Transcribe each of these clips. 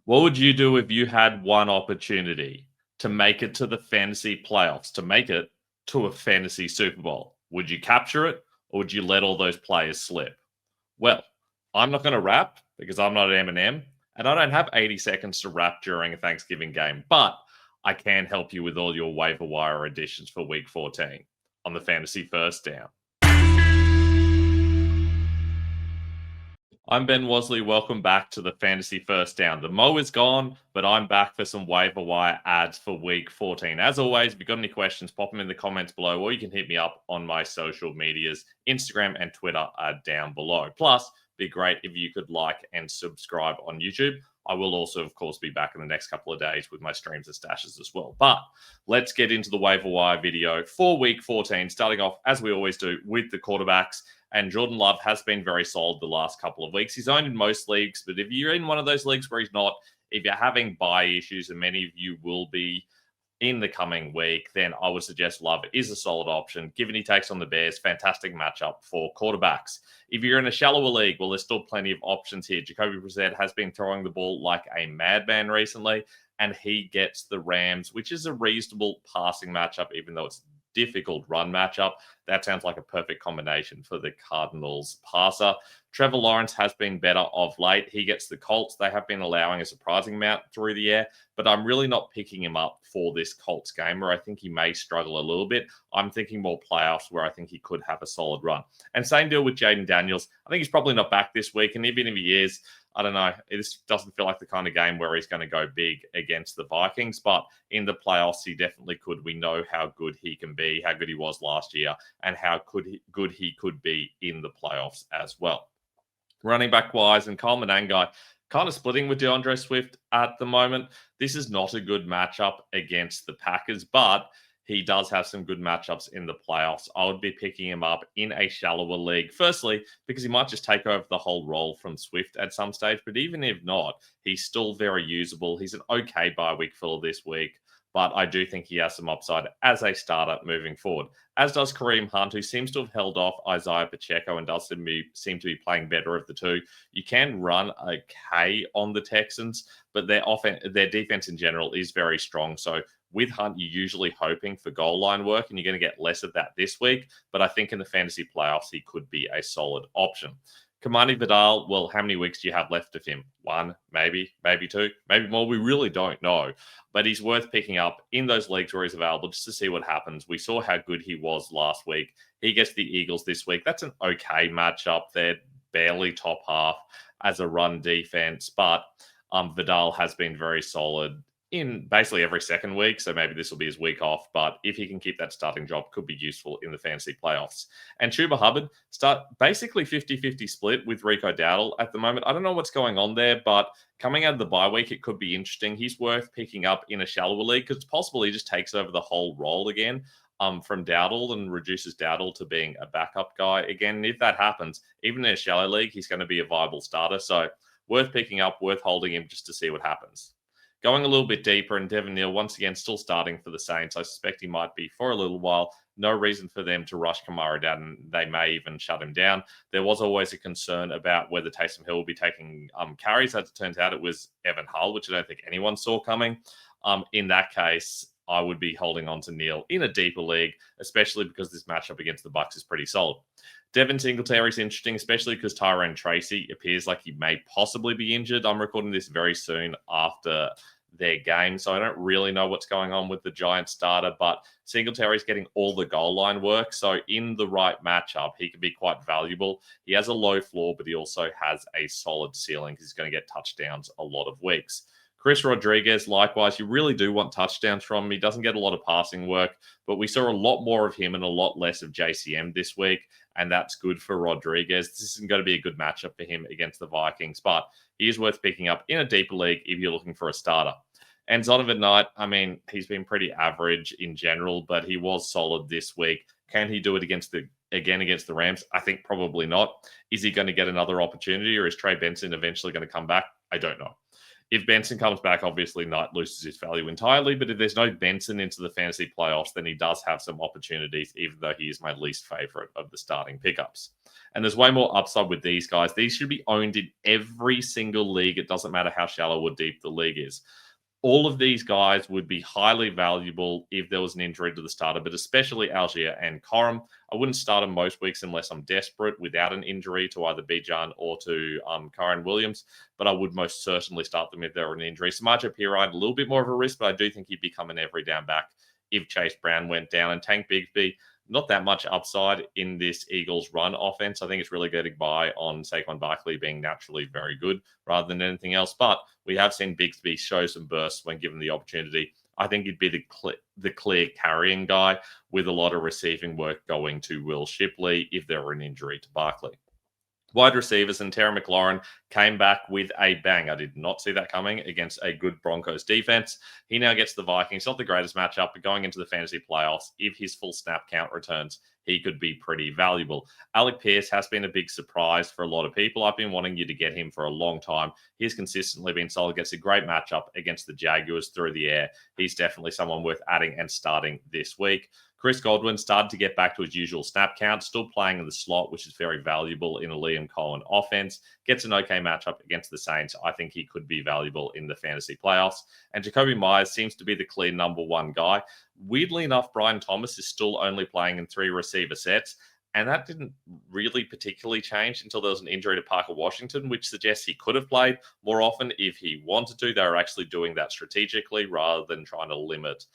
What would you do if you had one opportunity to make it to the fantasy playoffs, to make it to a fantasy Super Bowl? Would you capture it or would you let all those players slip? Well, I'm not going to rap because I'm not Eminem and I don't have 80 seconds to rap during a Thanksgiving game, but I can help you with all your waiver wire additions for week 14 on the fantasy first down. I'm Ben Wasley. Welcome back to the Fantasy First Down. The Mo is gone, but I'm back for some waiver wire ads for week 14. As always, if you've got any questions, pop them in the comments below, or you can hit me up on my social medias. Instagram and Twitter are down below. Plus, it'd be great if you could like and subscribe on YouTube. I will also, of course, be back in the next couple of days with my streams and stashes as well. But let's get into the waiver wire video for week 14, starting off, as we always do, with the quarterbacks. And Jordan Love has been very solid the last couple of weeks. He's owned in most leagues, but if you're in one of those leagues where he's not, if you're having buy issues, and many of you will be in the coming week, then I would suggest Love is a solid option, given he takes on the Bears. Fantastic matchup for quarterbacks. If you're in a shallower league, well, there's still plenty of options here. Jacoby Brissett has been throwing the ball like a madman recently, and he gets the Rams, which is a reasonable passing matchup, even though it's difficult run matchup. That sounds like a perfect combination for the Cardinals passer. Trevor Lawrence has been better of late. He gets the Colts. They have been allowing a surprising amount through the air, but I'm really not picking him up for this Colts game where I think he may struggle a little bit. I'm thinking more playoffs where I think he could have a solid run. And same deal with Jaden Daniels. I think he's probably not back this week, and even if he is, I don't know. This doesn't feel like the kind of game where he's going to go big against the Vikings, but in the playoffs, he definitely could. We know how good he can be, how good he was last year, and how good he could be in the playoffs as well. Running back wise, and Coleman Angai kind of splitting with DeAndre Swift at the moment. This is not a good matchup against the Packers, but he does have some good matchups in the playoffs. I would be picking him up in a shallower league. Firstly, because he might just take over the whole role from Swift at some stage. But even if not, he's still very usable. He's an okay bye week filler this week. But I do think he has some upside as a starter moving forward. As does Kareem Hunt, who seems to have held off Isaiah Pacheco and does seem to be playing better of the two. You can run okay on the Texans, but their defense in general is very strong. So with Hunt, you're usually hoping for goal line work, and you're going to get less of that this week. But I think in the fantasy playoffs, he could be a solid option. Kamani Vidal, well, how many weeks do you have left of him? One, maybe two, maybe more. We really don't know. But he's worth picking up in those leagues where he's available just to see what happens. We saw how good he was last week. He gets the Eagles this week. That's an okay matchup. They're barely top half as a run defense, but Vidal has been very solid in basically every second week, so maybe this will be his week off, but if he can keep that starting job, could be useful in the fantasy playoffs. And Chuba Hubbard, start basically 50-50 split with Rico Dowdle at the moment. I don't know what's going on there, but coming out of the bye week, it could be interesting. He's worth picking up in a shallower league because it's possible he just takes over the whole role again from Dowdle and reduces Dowdle to being a backup guy again. And if that happens, even in a shallow league, he's going to be a viable starter. So worth picking up, worth holding him just to see what happens. Going a little bit deeper, and Devin Neal, once again, still starting for the Saints. I suspect he might be for a little while. No reason for them to rush Kamara down, and they may even shut him down. There was always a concern about whether Taysom Hill will be taking carries. As it turns out, it was Evan Hull, which I don't think anyone saw coming. In that case, I would be holding on to Neal in a deeper league, especially because this matchup against the Bucs is pretty solid. Devin Singletary is interesting, especially because Tyrone Tracy appears like he may possibly be injured. I'm recording this very soon after their game, so I don't really know what's going on with the Giants starter, but Singletary's getting all the goal line work, so in the right matchup, he can be quite valuable. He has a low floor, but he also has a solid ceiling because he's going to get touchdowns a lot of weeks. Chris Rodriguez, likewise, you really do want touchdowns from him. He doesn't get a lot of passing work, but we saw a lot more of him and a lot less of JCM this week, and that's good for Rodriguez. This isn't going to be a good matchup for him against the Vikings, but he is worth picking up in a deeper league if you're looking for a starter. And Zonovan Knight, I mean, he's been pretty average in general, but he was solid this week. Can he do it against the Rams? I think probably not. Is he going to get another opportunity, or is Trey Benson eventually going to come back? I don't know. If Benson comes back, obviously Knight loses his value entirely. But if there's no Benson into the fantasy playoffs, then he does have some opportunities, even though he is my least favorite of the starting pickups. And there's way more upside with these guys. These should be owned in every single league. It doesn't matter how shallow or deep the league is. All of these guys would be highly valuable if there was an injury to the starter, but especially Algier and Coram. I wouldn't start them most weeks unless I'm desperate without an injury to either Bijan or to Kyren Williams, but I would most certainly start them if there were an injury. Samaje Perine, a little bit more of a risk, but I do think he'd become an every down back if Chase Brown went down. And Tank Bigsby, not that much upside in this Eagles run offense. I think it's really getting by on Saquon Barkley being naturally very good rather than anything else. But we have seen Bigsby show some bursts when given the opportunity. I think he'd be the clear carrying guy with a lot of receiving work going to Will Shipley if there were an injury to Barkley. Wide receivers and Terry McLaurin came back with a bang. I did not see that coming against a good Broncos defense. He now gets the Vikings. Not the greatest matchup, but going into the fantasy playoffs, if his full snap count returns, he could be pretty valuable. Alec Pierce has been a big surprise for a lot of people. I've been wanting you to get him for a long time. He's consistently been solid, gets a great matchup against the Jaguars through the air. He's definitely someone worth adding and starting this week. Chris Godwin started to get back to his usual snap count, still playing in the slot, which is very valuable in a Liam Cohen offense. Gets an okay matchup against the Saints. I think he could be valuable in the fantasy playoffs. And Jacoby Myers seems to be the clear number one guy. Weirdly enough, Brian Thomas is still only playing in 3 receiver sets. And that didn't really particularly change until there was an injury to Parker Washington, which suggests he could have played more often if he wanted to. They were actually doing that strategically rather than trying to limit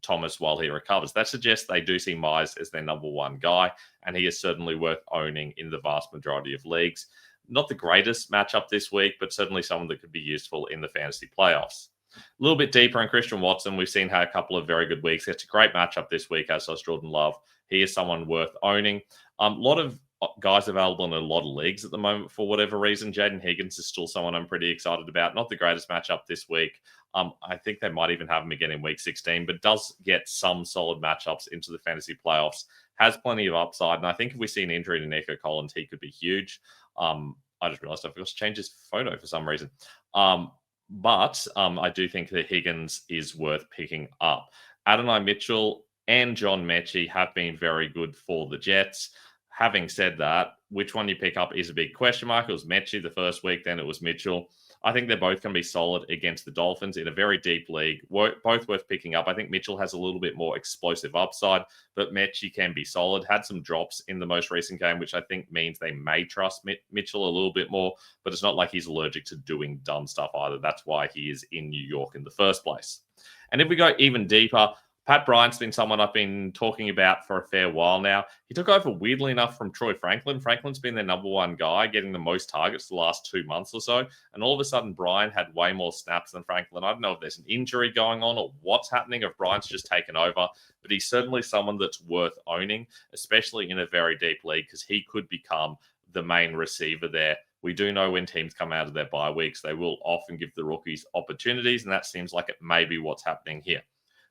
Thomas while he recovers. That suggests they do see Myers as their number one guy, and he is certainly worth owning in the vast majority of leagues. Not the greatest matchup this week, but certainly someone that could be useful in the fantasy playoffs. A little bit deeper in Christian Watson, we've seen a couple of very good weeks. It's a great matchup this week, as does Jordan Love. He is someone worth owning. A lot of guys available in a lot of leagues at the moment for whatever reason. Jaden Higgins is still someone I'm pretty excited about. Not the greatest matchup this week. I think they might even have him again in week 16, but does get some solid matchups into the fantasy playoffs. Has plenty of upside, and I think if we see an injury to Nico Collins, he could be huge. I just realized I forgot to change his photo for some reason. But I do think that Higgins is worth picking up. Adonai Mitchell and John Mechie have been very good for the Jets. Having said that, which one you pick up is a big question mark. It was Mechie the first week, then it was Mitchell. I think they're both going to be solid against the Dolphins in a very deep league. Both worth picking up. I think Mitchell has a little bit more explosive upside, but Mechie can be solid. Had some drops in the most recent game, which I think means they may trust Mitchell a little bit more, but it's not like he's allergic to doing dumb stuff either. That's why he is in New York in the first place. And if we go even deeper, Pat Bryant's been someone I've been talking about for a fair while now. He took over, weirdly enough, from Troy Franklin. Franklin's been their number one guy, getting the most targets the last 2 months or so. And all of a sudden, Bryant had way more snaps than Franklin. I don't know if there's an injury going on or what's happening, if Bryant's just taken over. But he's certainly someone that's worth owning, especially in a very deep league, because he could become the main receiver there. We do know when teams come out of their bye weeks, they will often give the rookies opportunities, and that seems like it may be what's happening here.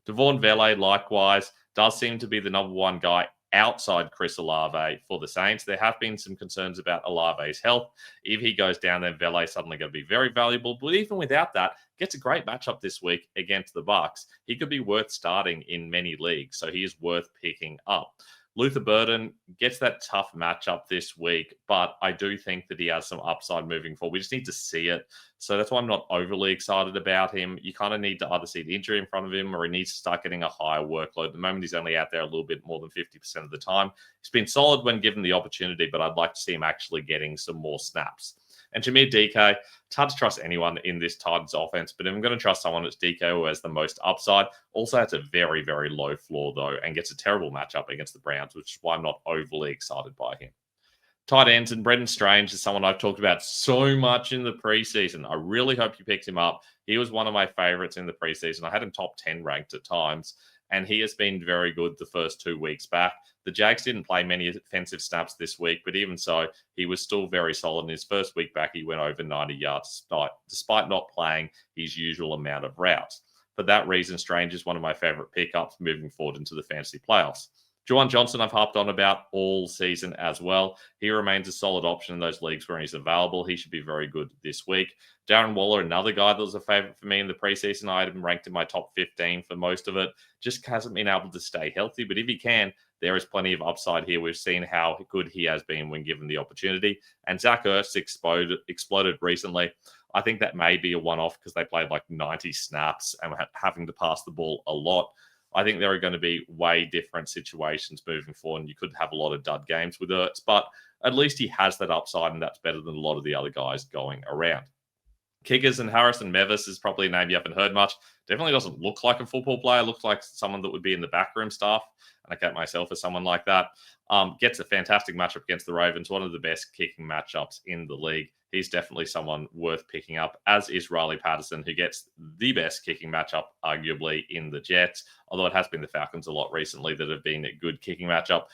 Devon Vele, likewise, does seem to be the number one guy outside Chris Olave for the Saints. There have been some concerns about Olave's health. If he goes down, then Vele suddenly going to be very valuable. But even without that, gets a great matchup this week against the Bucs. He could be worth starting in many leagues, so he is worth picking up. Luther Burden gets that tough matchup this week, but I do think that he has some upside moving forward. We just need to see it. So that's why I'm not overly excited about him. You kind of need to either see the injury in front of him or he needs to start getting a higher workload. At the moment, he's only out there a little bit more than 50% of the time. He's been solid when given the opportunity, but I'd like to see him actually getting some more snaps. And Jameer DK, it's hard to trust anyone in this Titans offense, but if I'm going to trust someone, it's DK who has the most upside. Also has a very, very low floor, though, and gets a terrible matchup against the Browns, which is why I'm not overly excited by him. Tight ends, and Brendan Strange is someone I've talked about so much in the preseason. I really hope you picked him up. He was one of my favorites in the preseason. I had him top 10 ranked at times, and he has been very good the first 2 weeks back. The Jags didn't play many offensive snaps this week, but even so, he was still very solid. In his first week back, he went over 90 yards despite not playing his usual amount of routes. For that reason, Strange is one of my favorite pickups moving forward into the fantasy playoffs. Juwan Johnson, I've harped on about all season as well. He remains a solid option in those leagues where he's available. He should be very good this week. Darren Waller, another guy that was a favorite for me in the preseason. I had him ranked in my top 15 for most of it. Just hasn't been able to stay healthy. But if he can, there is plenty of upside here. We've seen how good he has been when given the opportunity. And Zach Ertz exploded recently. I think that may be a one-off because they played like 90 snaps and were having to pass the ball a lot. I think there are going to be way different situations moving forward, and you could have a lot of dud games with Ertz, but at least he has that upside, and that's better than a lot of the other guys going around. Kickers and Harrison Mevis is probably a name you haven't heard much. Definitely doesn't look like a football player. Looks like someone that would be in the backroom staff. And I count myself as someone like that. Gets a fantastic matchup against the Ravens. One of the best kicking matchups in the league. He's definitely someone worth picking up, as is Riley Patterson, who gets the best kicking matchup, arguably, in the Jets. Although it has been the Falcons a lot recently that have been a good kicking matchup.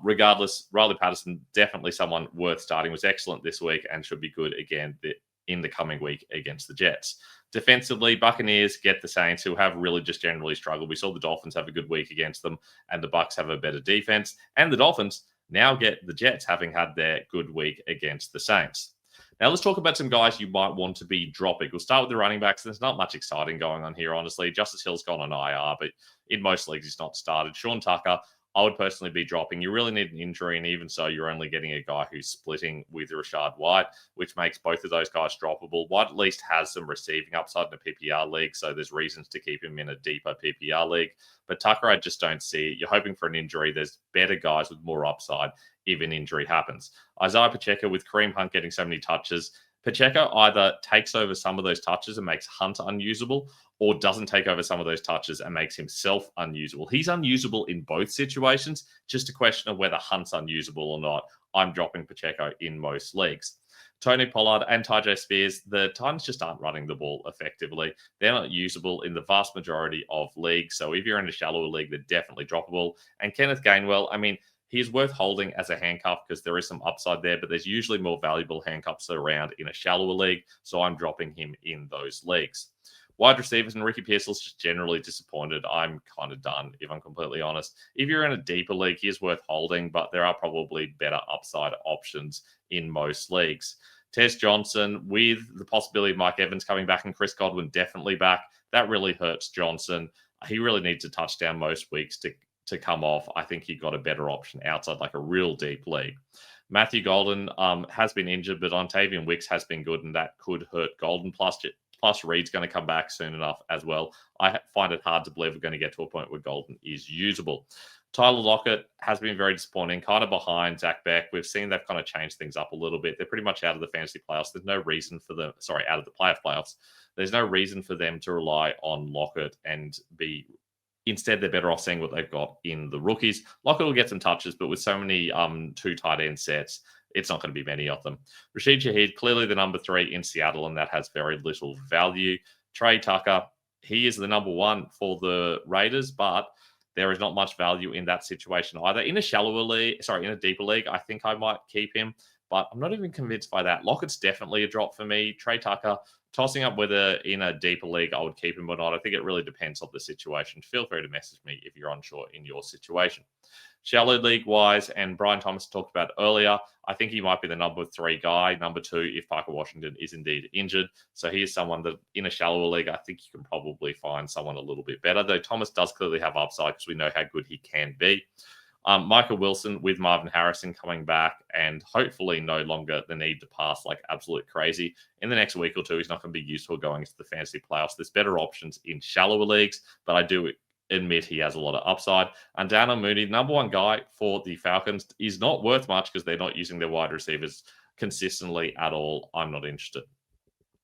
Regardless, Riley Patterson, definitely someone worth starting. Was excellent this week and should be good again in the coming week against the Jets. Defensively, Buccaneers get the Saints, who have really just generally struggled. We saw the Dolphins have a good week against them, and the Bucs have a better defense. And the Dolphins now get the Jets, having had their good week against the Saints. Now, let's talk about some guys you might want to be dropping. We'll start with the running backs. There's not much exciting going on here, honestly. Justice Hill's gone on IR, but in most leagues, he's not started. Sean Tucker, I would personally be dropping. You really need an injury, and even so, you're only getting a guy who's splitting with Rashad White, which makes both of those guys droppable. White at least has some receiving upside in a PPR league, so there's reasons to keep him in a deeper PPR league. But Tucker, I just don't see. You're hoping for an injury. There's better guys with more upside if an injury happens. Isaiah Pacheco, with Kareem Hunt getting so many touches, Pacheco either takes over some of those touches and makes Hunt unusable, or doesn't take over some of those touches and makes himself unusable. He's unusable in both situations, just a question of whether Hunt's unusable or not. I'm dropping Pacheco in most leagues. Tony Pollard and Tyjae Spears, the Titans just aren't running the ball effectively. They're not usable in the vast majority of leagues. So if you're in a shallower league, they're definitely droppable. And Kenneth Gainwell, I mean, he's worth holding as a handcuff because there is some upside there, but there's usually more valuable handcuffs around in a shallower league. So I'm dropping him in those leagues. Wide receivers, and Ricky Pearsall's just generally disappointed. I'm kind of done, if I'm completely honest. If you're in a deeper league, he is worth holding, but there are probably better upside options in most leagues. Tez Johnson, with the possibility of Mike Evans coming back and Chris Godwin definitely back, that really hurts Johnson. He really needs a touchdown most weeks to come off. I think he got a better option outside like a real deep league. Matthew Golden has been injured, but Ontavian Wicks has been good, and that could hurt Golden. Plus, Reed's going to come back soon enough as well. I find it hard to believe we're going to get to a point where Golden is usable. Tyler Lockett has been very disappointing, kind of behind Zach Beck. We've seen they've kind of changed things up a little bit. They're pretty much out of the fantasy playoffs. There's no reason for them, out of the playoffs. There's no reason for them to rely on Lockett and be. Instead, they're better off seeing what they've got in the rookies. Lockett will get some touches, but with so many two tight end sets, it's not going to be many of them. Rashid Shaheed, clearly the number 3 in Seattle, and that has very little value. Trey Tucker, he is the number 1 for the Raiders, but there is not much value in that situation either. In a deeper league, I think I might keep him, but I'm not even convinced by that. Lockett's definitely a drop for me. Trey Tucker, tossing up whether in a deeper league I would keep him or not. I think it really depends on the situation. Feel free to message me if you're unsure in your situation. Shallow league-wise, and Brian Thomas talked about earlier, I think he might be the number 3 guy. Number 2, if Parker Washington is indeed injured. So he is someone that in a shallower league, I think you can probably find someone a little bit better, though Thomas does clearly have upside because we know how good he can be. Michael Wilson with Marvin Harrison coming back and hopefully no longer the need to pass like absolute crazy. In the next week or two, he's not going to be useful going into the fantasy playoffs. There's better options in shallower leagues, but I do admit he has a lot of upside. And Darnell Mooney, number 1 guy for the Falcons, is not worth much because they're not using their wide receivers consistently at all. I'm not interested.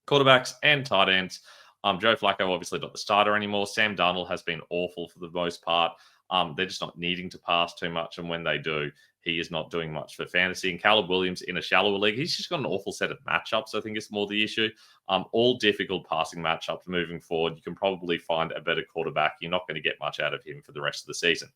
Quarterbacks and tight ends. Joe Flacco obviously not the starter anymore. Sam Darnold has been awful for the most part. They're just not needing to pass too much, and when they do, he is not doing much for fantasy. And Caleb Williams in a shallower league, he's just got an awful set of matchups. I think it's more the issue. All difficult passing matchups moving forward. You can probably find a better quarterback. You're not going to get much out of him for the rest of the season.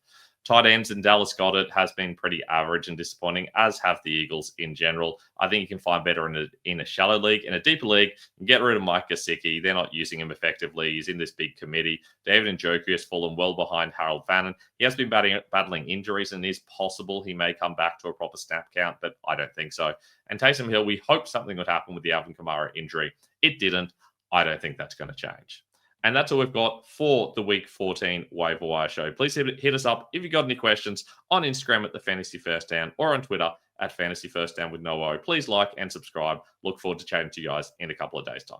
Tight ends and Dallas Goedert has been pretty average and disappointing, as have the Eagles in general. I think you can find better in a shallow league. In a deeper league, you can get rid of Mike Gesicki. They're not using him effectively. He's in this big committee. David Njoku has fallen well behind Harold Fannin. He has been battling injuries, and it is possible he may come back to a proper snap count, but I don't think so. And Taysom Hill, we hoped something would happen with the Alvin Kamara injury. It didn't. I don't think that's going to change. And that's all we've got for the Week 14 Waiver Wire Show. Please hit us up if you've got any questions on Instagram at the Fantasy First Down or on Twitter at Fantasy First Down with no O. Please like and subscribe. Look forward to chatting to you guys in a couple of days' time.